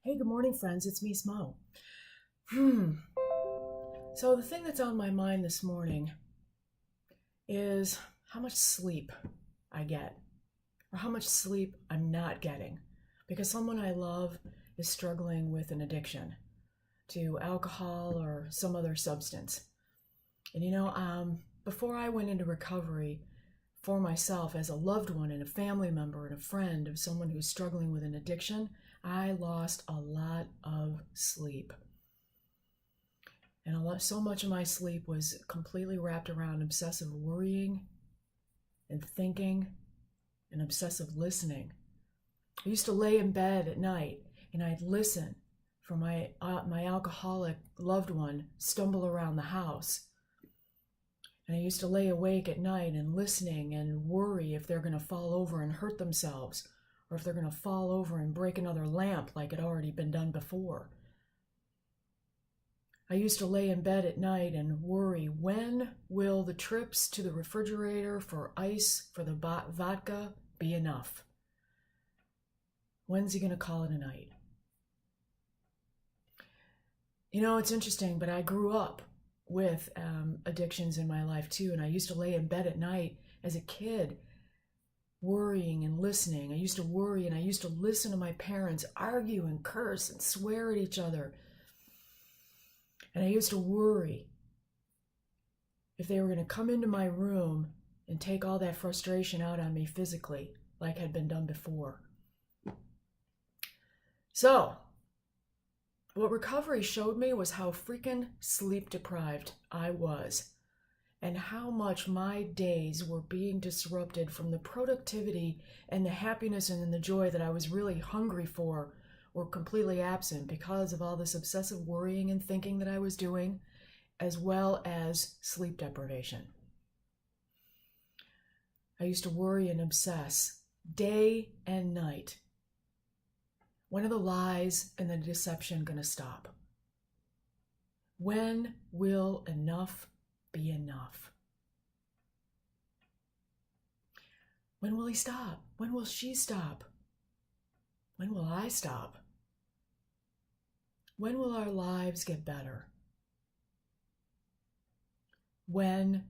Hey, good morning, friends. It's me, Smo. So, the thing that's on my mind this morning is how much sleep I get, or how much sleep I'm not getting, because someone I love is struggling with an addiction to alcohol or some other substance. And before I went into recovery for myself as a loved one and a family member and a friend of someone who's struggling with an addiction, I lost a lot of sleep. And so much of my sleep was completely wrapped around obsessive worrying and thinking and obsessive listening. I used to lay in bed at night and I'd listen for my alcoholic loved one stumble around the house. And I used to lay awake at night and listening and worry if they're going to fall over and hurt themselves, or if they're going to fall over and break another lamp like had already been done before. I used to lay in bed at night and worry, when will the trips to the refrigerator for ice for the vodka be enough? When's he going to call it a night? It's interesting, but I grew up with addictions in my life too, and I used to lay in bed at night as a kid worrying and listening. I used to worry and I used to listen to my parents argue and curse and swear at each other. And I used to worry if they were going to come into my room and take all that frustration out on me physically, like had been done before. So, what recovery showed me was how freaking sleep deprived I was, and how much my days were being disrupted from the productivity and the happiness and the joy that I was really hungry for were completely absent because of all this obsessive worrying and thinking that I was doing, as well as sleep deprivation. I used to worry and obsess day and night. When are the lies and the deception going to stop? When will enough be enough? When will he stop? When will she stop? When will I stop? When will our lives get better? When?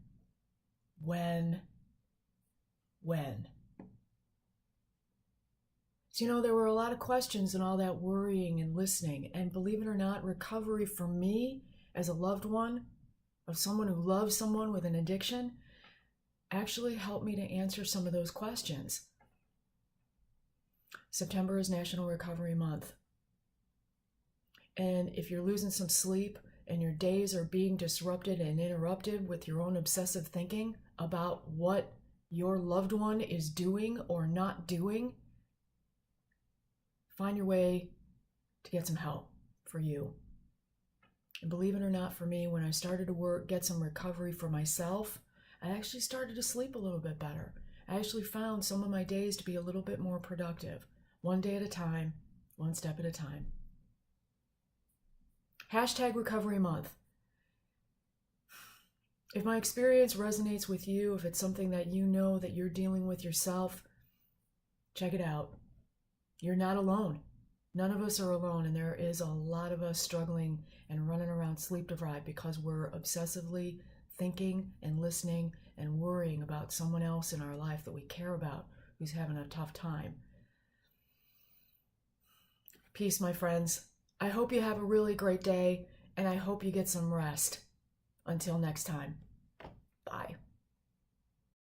So, there were a lot of questions and all that worrying and listening. And believe it or not, recovery for me as a loved one of someone who loves someone with an addiction actually helped me to answer some of those questions. September is National Recovery Month. And if you're losing some sleep and your days are being disrupted and interrupted with your own obsessive thinking about what your loved one is doing or not doing, find your way to get some help for you. And believe it or not, for me, when I started to get some recovery for myself, I actually started to sleep a little bit better. I actually found some of my days to be a little bit more productive, one day at a time, one step at a time. #Recovery Month. If my experience resonates with you, if it's something that you know that you're dealing with yourself, check it out. You're not alone. None of us are alone, and there is a lot of us struggling and running around sleep deprived because we're obsessively thinking and listening and worrying about someone else in our life that we care about who's having a tough time. Peace, my friends. I hope you have a really great day, and I hope you get some rest. Until next time, bye.